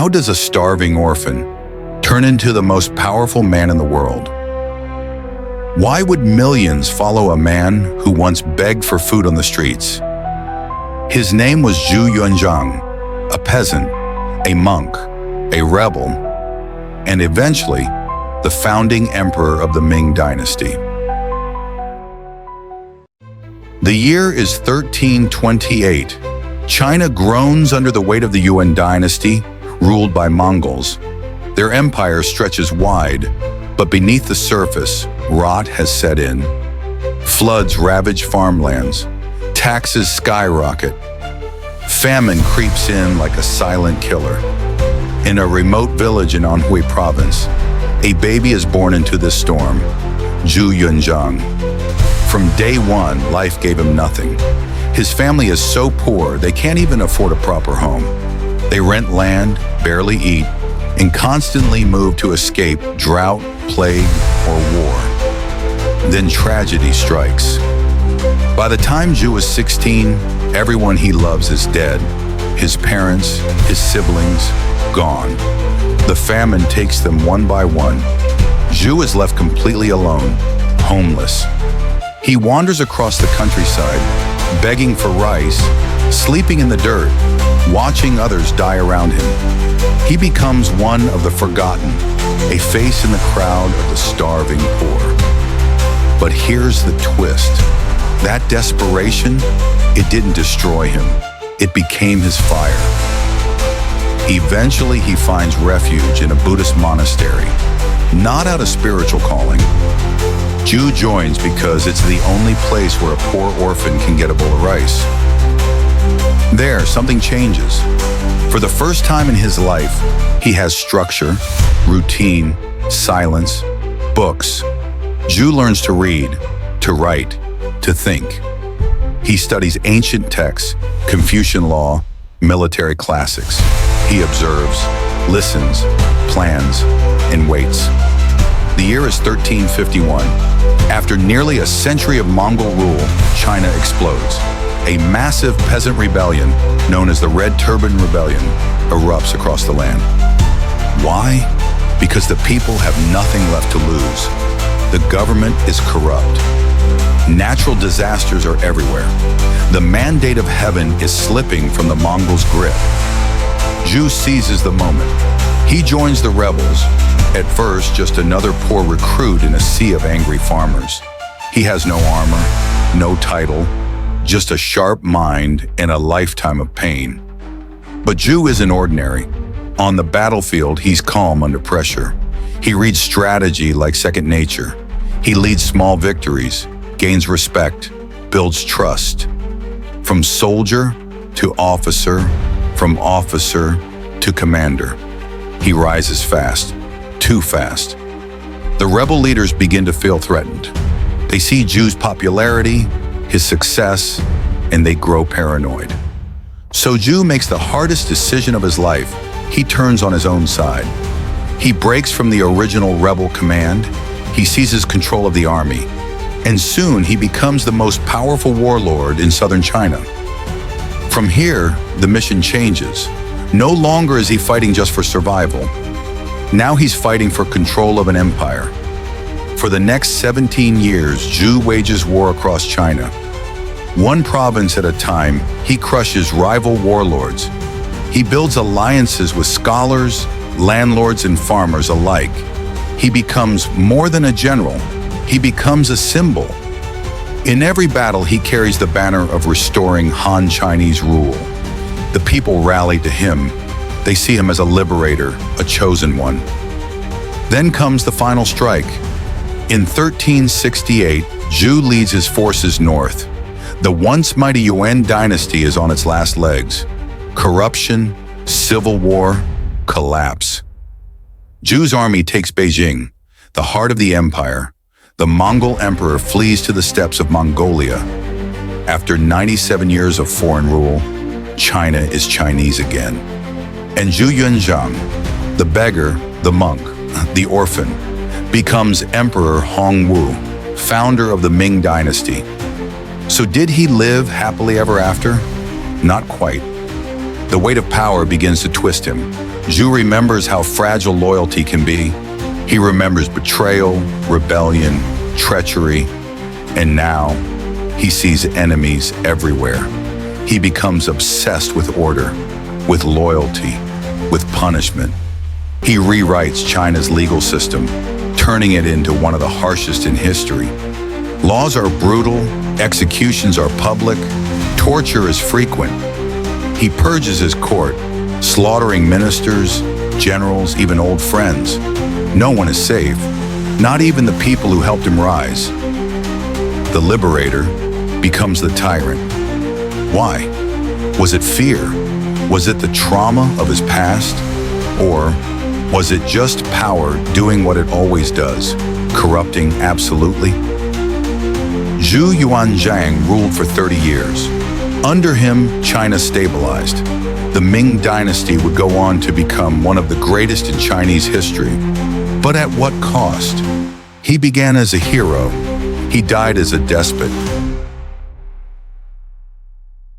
How does a starving orphan turn into the most powerful man in the world? Why would millions follow a man who once begged for food on the streets? His name was Zhu Yuanzhang, a peasant, a monk, a rebel, and eventually the founding emperor of the Ming Dynasty. The year is 1328. China groans under the weight of the Yuan Dynasty, ruled by Mongols. Their empire stretches wide, but beneath the surface, rot has set in. Floods ravage farmlands. Taxes skyrocket. Famine creeps in like a silent killer. In a remote village in Anhui province, a baby is born into this storm, Zhu Yuanzhang. From day one, life gave him nothing. His family is so poor, they can't even afford a proper home. They rent land, barely eat, and constantly move to escape drought, plague, or war. Then tragedy strikes. By the time Zhu is 16, everyone he loves is dead. His parents, his siblings, gone. The famine takes them one by one. Zhu is left completely alone, homeless. He wanders across the countryside, begging for rice, sleeping in the dirt, watching others die around him. He becomes one of the forgotten, a face in the crowd of the starving poor. But here's the twist. That desperation, it didn't destroy him. It became his fire. Eventually, he finds refuge in a Buddhist monastery, not out of spiritual calling. Zhu joins because it's the only place where a poor orphan can get a bowl of rice. There, something changes. For the first time in his life, he has structure, routine, silence, books. Zhu learns to read, to write, to think. He studies ancient texts, Confucian law, military classics. He observes, listens, plans, and waits. The year is 1351. After nearly a century of Mongol rule, China explodes. A massive peasant rebellion, known as the Red Turban Rebellion, erupts across the land. Why? Because the people have nothing left to lose. The government is corrupt. Natural disasters are everywhere. The mandate of heaven is slipping from the Mongols' grip. Zhu seizes the moment. He joins the rebels, at first just another poor recruit in a sea of angry farmers. He has no armor, no title, just a sharp mind and a lifetime of pain. But Zhu isn't ordinary. On the battlefield, he's calm under pressure. He reads strategy like second nature. He leads small victories, gains respect, builds trust. From soldier to officer, from officer to commander. He rises fast, too fast. The rebel leaders begin to feel threatened. They see Zhu's popularity, his success, and they grow paranoid. So Zhu makes the hardest decision of his life. He turns on his own side. He breaks from the original rebel command. He seizes control of the army. And soon he becomes the most powerful warlord in southern China. From here, the mission changes. No longer is he fighting just for survival. Now he's fighting for control of an empire. For the next 17 years, Zhu wages war across China. One province at a time, he crushes rival warlords. He builds alliances with scholars, landlords, and farmers alike. He becomes more than a general. He becomes a symbol. In every battle, he carries the banner of restoring Han Chinese rule. The people rally to him. They see him as a liberator, a chosen one. Then comes the final strike. In 1368, Zhu leads his forces north. The once mighty Yuan Dynasty is on its last legs. Corruption, civil war, collapse. Zhu's army takes Beijing, the heart of the empire. The Mongol emperor flees to the steppes of Mongolia. After 97 years of foreign rule, China is Chinese again. And Zhu Yuanzhang, the beggar, the monk, the orphan, becomes Emperor Hongwu, founder of the Ming Dynasty. So did he live happily ever after? Not quite. The weight of power begins to twist him. Zhu remembers how fragile loyalty can be. He remembers betrayal, rebellion, treachery, and now he sees enemies everywhere. He becomes obsessed with order, with loyalty, with punishment. He rewrites China's legal system, turning it into one of the harshest in history. Laws are brutal, executions are public, torture is frequent. He purges his court, slaughtering ministers, generals, even old friends. No one is safe, not even the people who helped him rise. The liberator becomes the tyrant. Why? Was it fear? Was it the trauma of his past? Or was it just power doing what it always does, corrupting absolutely? Zhu Yuanzhang ruled for 30 years. Under him, China stabilized. The Ming Dynasty would go on to become one of the greatest in Chinese history. But at what cost? He began as a hero. He died as a despot.